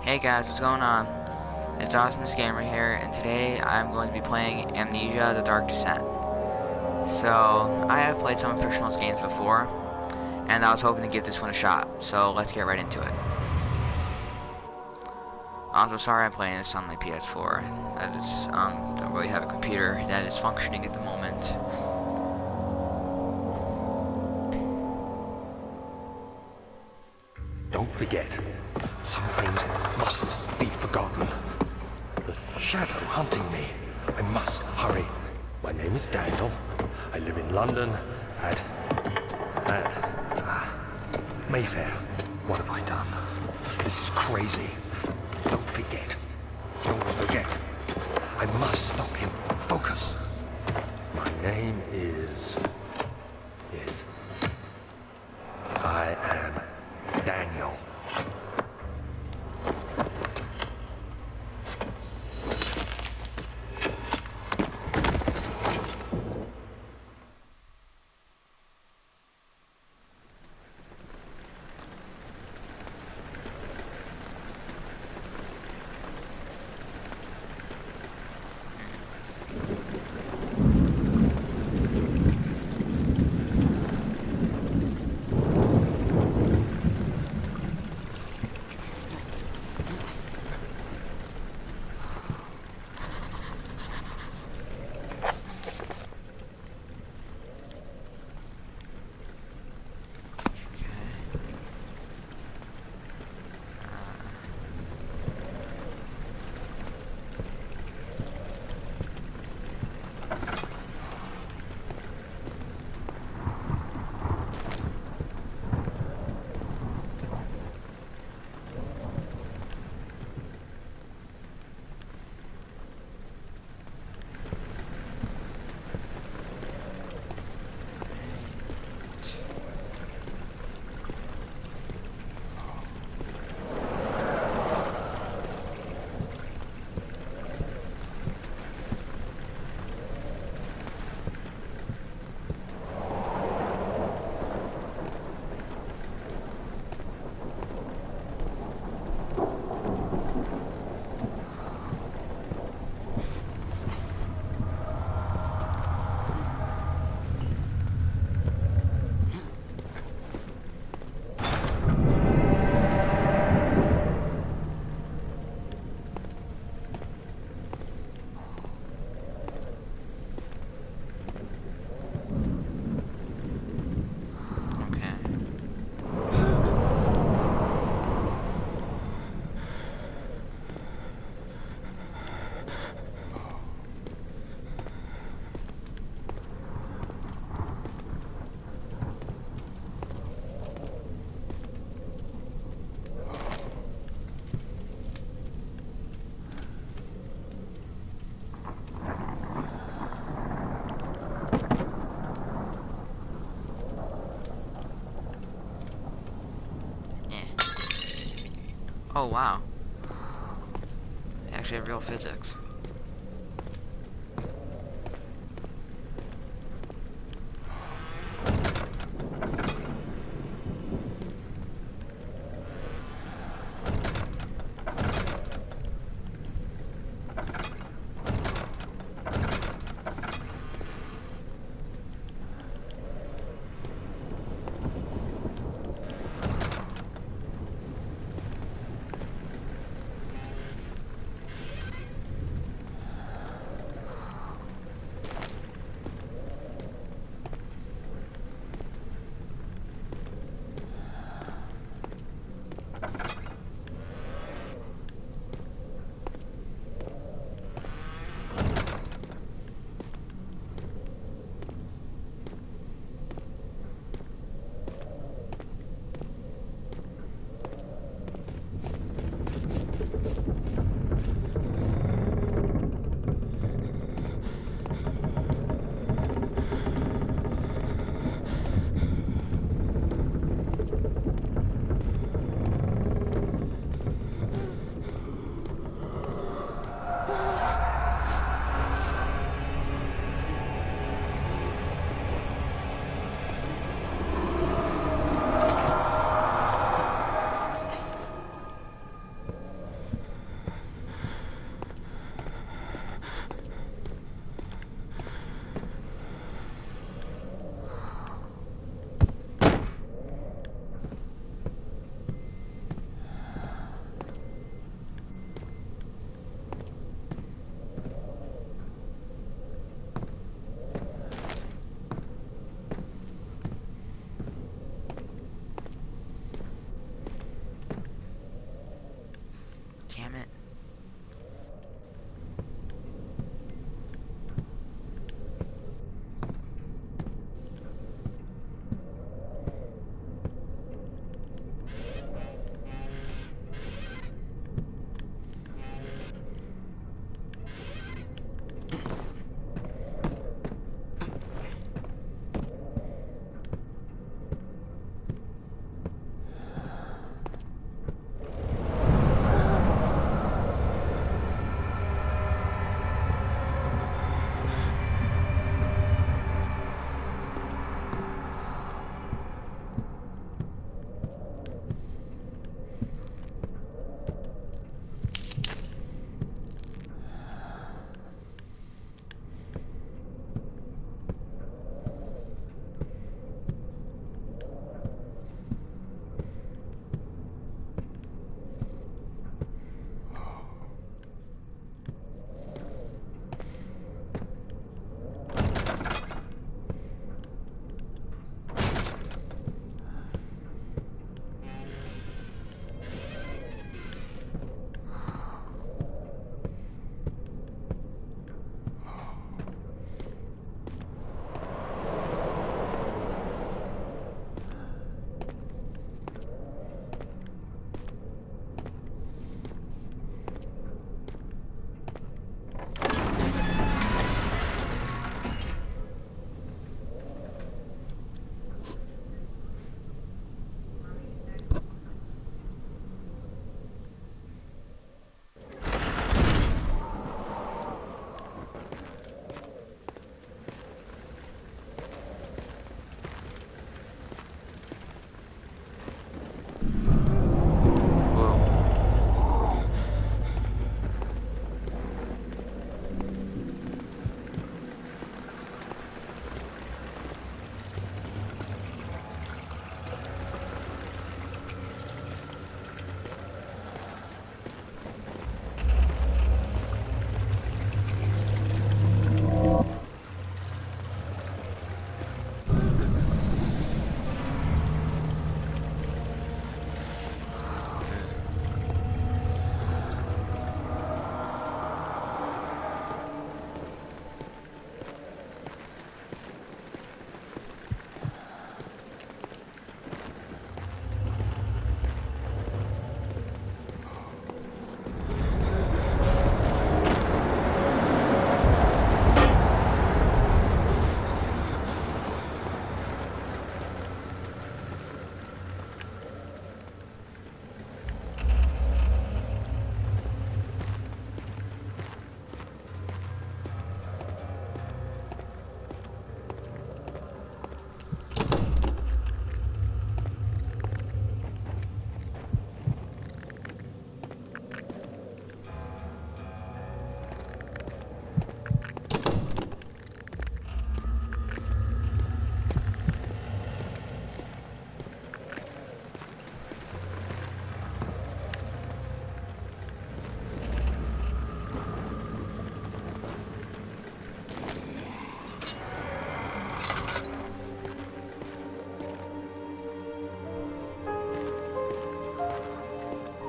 Hey guys, what's going on? It's Awesomeness Gamer here, and today I'm going to be playing Amnesia: The Dark Descent. So, I have played some fictional games before, and I was hoping to give this one a shot, so let's get right into it. I'm so sorry I'm playing this on my PS4. I just, don't really have a computer that is functioning at the moment. Don't forget, some things mustn't be forgotten. The shadow hunting me. I must hurry. My name is Daniel. I live in London at Mayfair. What have I done? This is crazy. Don't forget. Don't forget. I must stop him. Focus. My name is... I am Daniel. Oh wow. They actually have real physics.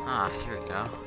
Ah, here we go.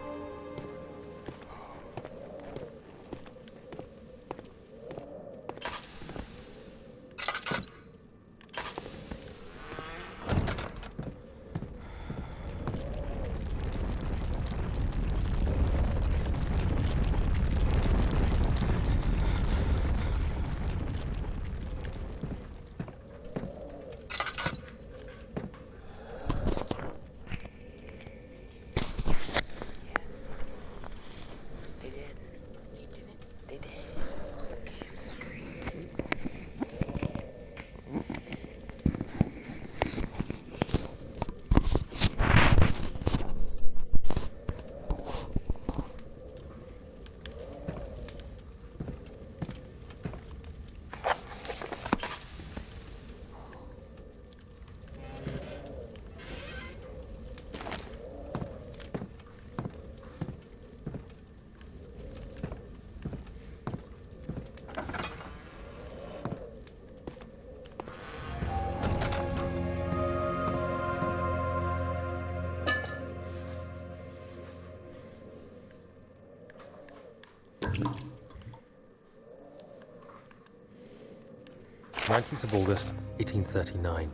August 1839.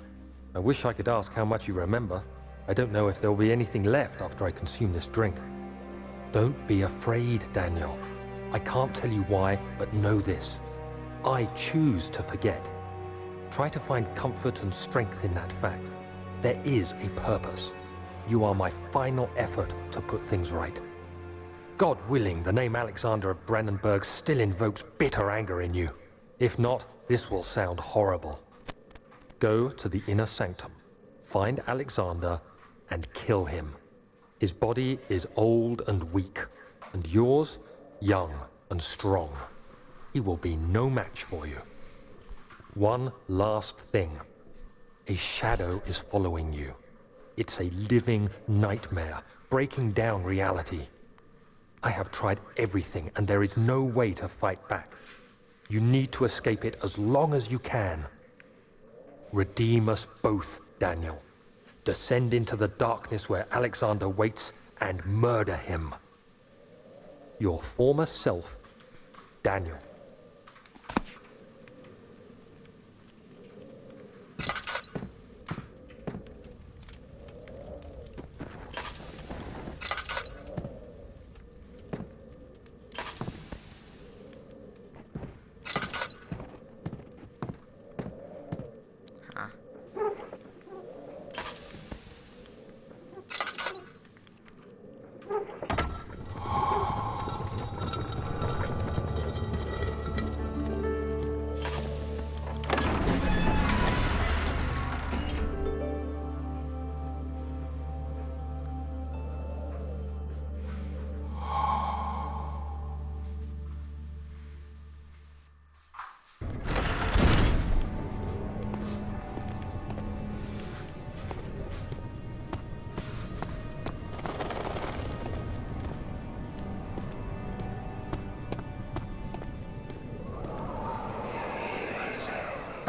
I wish I could ask how much you remember. I don't know if there will be anything left after I consume this drink. Don't be afraid, Daniel. I can't tell you why, but know this. I choose to forget. Try to find comfort and strength in that fact. There is a purpose. You are my final effort to put things right. God willing, the name Alexander of Brandenburg still invokes bitter anger in you. If not, this will sound horrible. Go to the inner sanctum, find Alexander, and kill him. His body is old and weak, and yours, young and strong. He will be no match for you. One last thing. A shadow is following you. It's a living nightmare, breaking down reality. I have tried everything, and there is no way to fight back. You need to escape it as long as you can. Redeem us both, Daniel. Descend into the darkness where Alexander waits and murder him. Your former self, Daniel.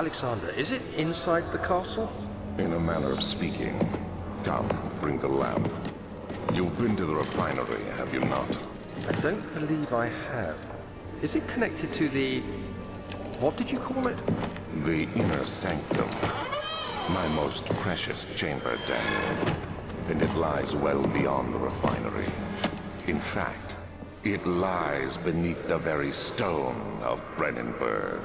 Alexander, is it inside the castle? In a manner of speaking. Come, bring the lamp. You've been to the refinery, have you not? I don't believe I have. Is it connected to the... what did you call it? The inner sanctum. My most precious chamber, Daniel. And it lies well beyond the refinery. In fact, it lies beneath the very stone of Brandenburg.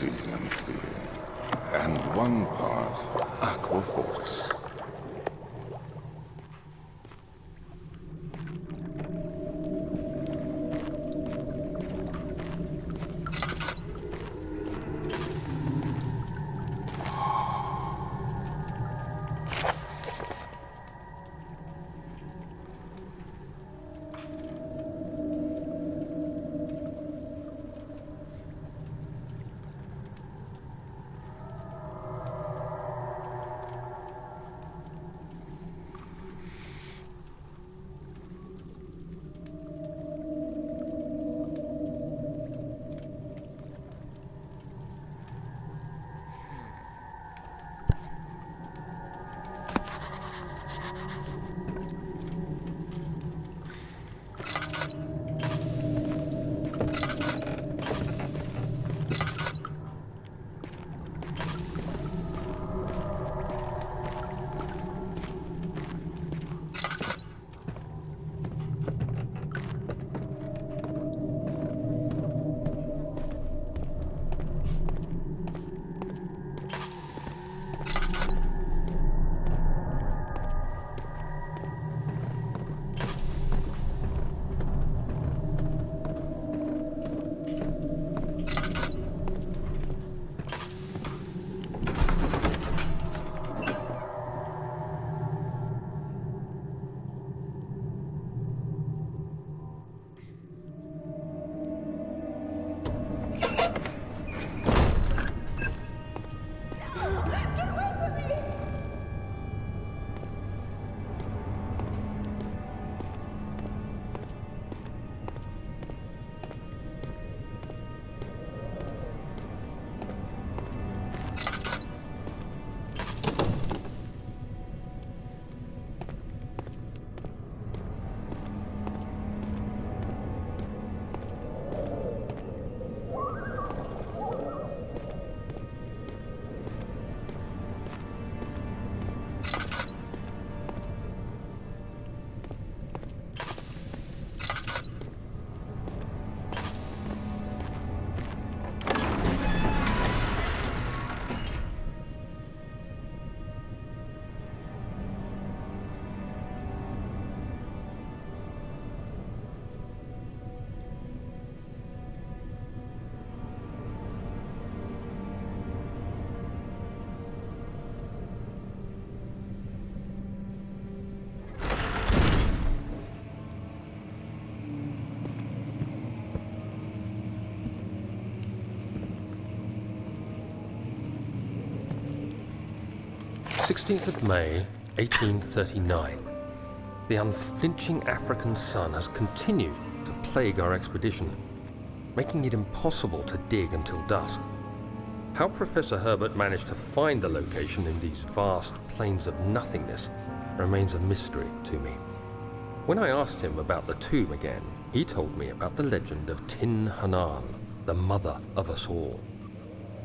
resiliency, and 1 part aquaforce. May 1839. The unflinching African sun has continued to plague our expedition, making it impossible to dig until dusk. How Professor Herbert managed to find the location in these vast plains of nothingness remains a mystery to me. When I asked him about the tomb again, he told me about the legend of Tin Hanan, the mother of us all.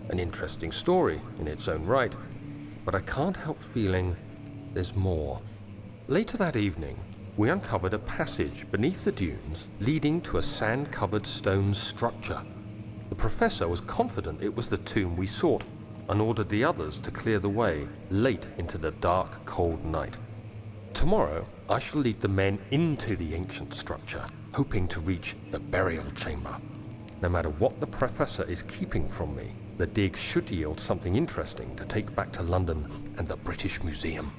An interesting story in its own right, but I can't help feeling there's more. Later that evening, we uncovered a passage beneath the dunes leading to a sand-covered stone structure. The professor was confident it was the tomb we sought and ordered the others to clear the way late into the dark, cold night. Tomorrow, I shall lead the men into the ancient structure, hoping to reach the burial chamber. No matter what the professor is keeping from me, the dig should yield something interesting to take back to London and the British Museum.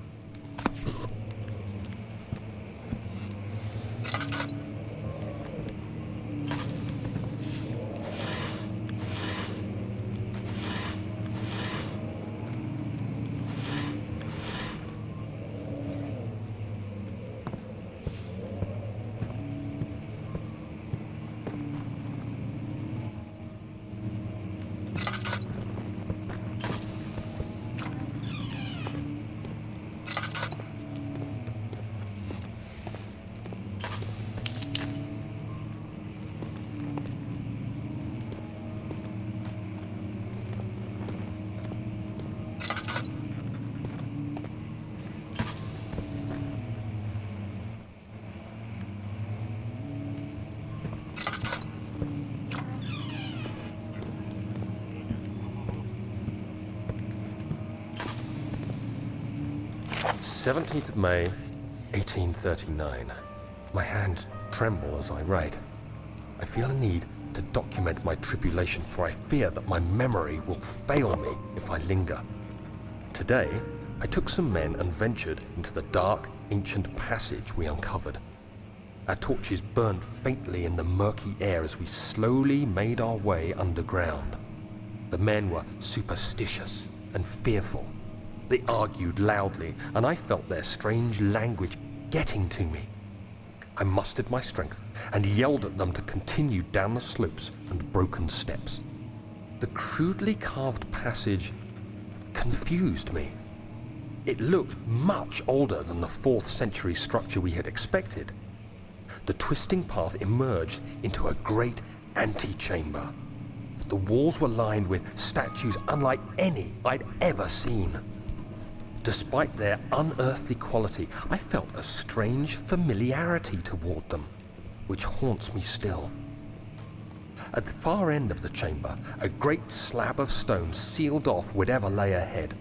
17th of May, 1839. My hands tremble as I write. I feel a need to document my tribulation, for I fear that my memory will fail me if I linger. Today, I took some men and ventured into the dark, ancient passage we uncovered. Our torches burned faintly in the murky air as we slowly made our way underground. The men were superstitious and fearful. They argued loudly, and I felt their strange language getting to me. I mustered my strength and yelled at them to continue down the slopes and broken steps. The crudely carved passage confused me. It looked much older than the 4th century structure we had expected. The twisting path emerged into a great antechamber. The walls were lined with statues unlike any I'd ever seen. Despite their unearthly quality, I felt a strange familiarity toward them, which haunts me still. At the far end of the chamber, a great slab of stone sealed off whatever lay ahead.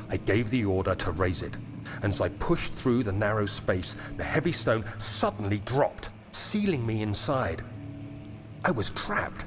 I gave the order to raise it, and as I pushed through the narrow space, the heavy stone suddenly dropped, sealing me inside. I was trapped.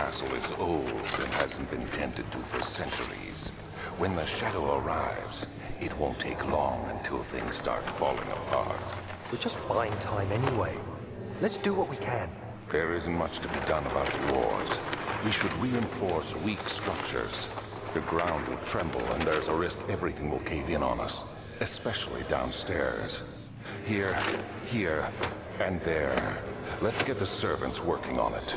castle is old and hasn't been tended to for centuries. When the shadow arrives, it won't take long until things start falling apart. We're just buying time anyway. Let's do what we can. There isn't much to be done about the wars. We should reinforce weak structures. The ground will tremble and there's a risk everything will cave in on us, especially downstairs. Here, And there. Let's get the servants working on it.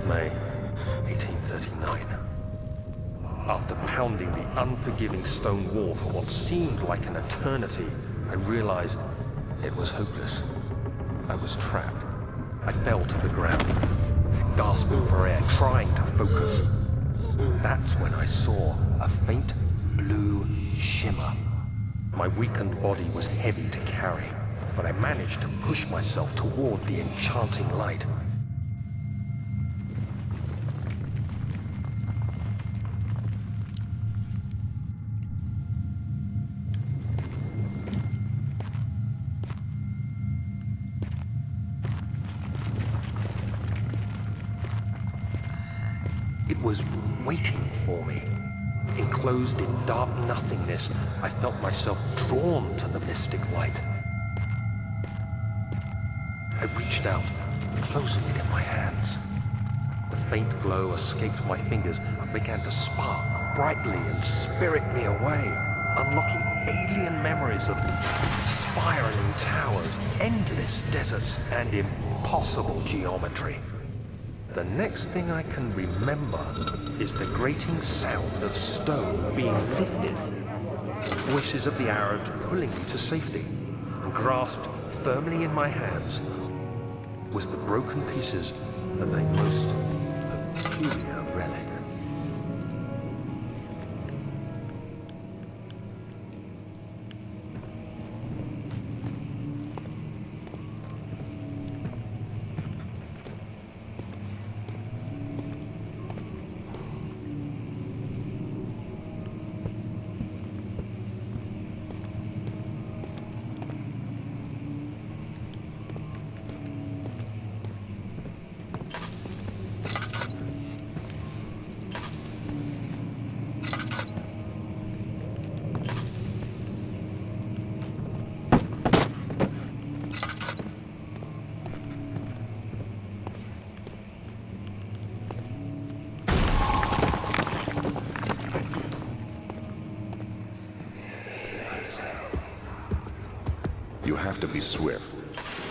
May 1839. After pounding the unforgiving stone wall for what seemed like an eternity, I realized it was hopeless. I was trapped. I fell to the ground, gasping for air, trying to focus. That's when I saw a faint blue shimmer. My weakened body was heavy to carry, but I managed to push myself toward the enchanting light. It was waiting for me. Enclosed in dark nothingness, I felt myself drawn to the mystic light. I reached out, closing it in my hands. The faint glow escaped my fingers and began to spark brightly and spirit me away, unlocking alien memories of spiraling towers, endless deserts, and impossible geometry. The next thing I can remember is the grating sound of stone being lifted, the voices of the Arabs pulling me to safety, and grasped firmly in my hands was the broken pieces of a most peculiar relic. You have to be swift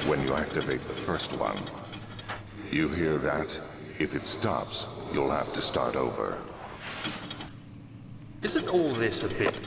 when you activate the first one. You hear that? If it stops, you'll have to start over. Isn't all this a bit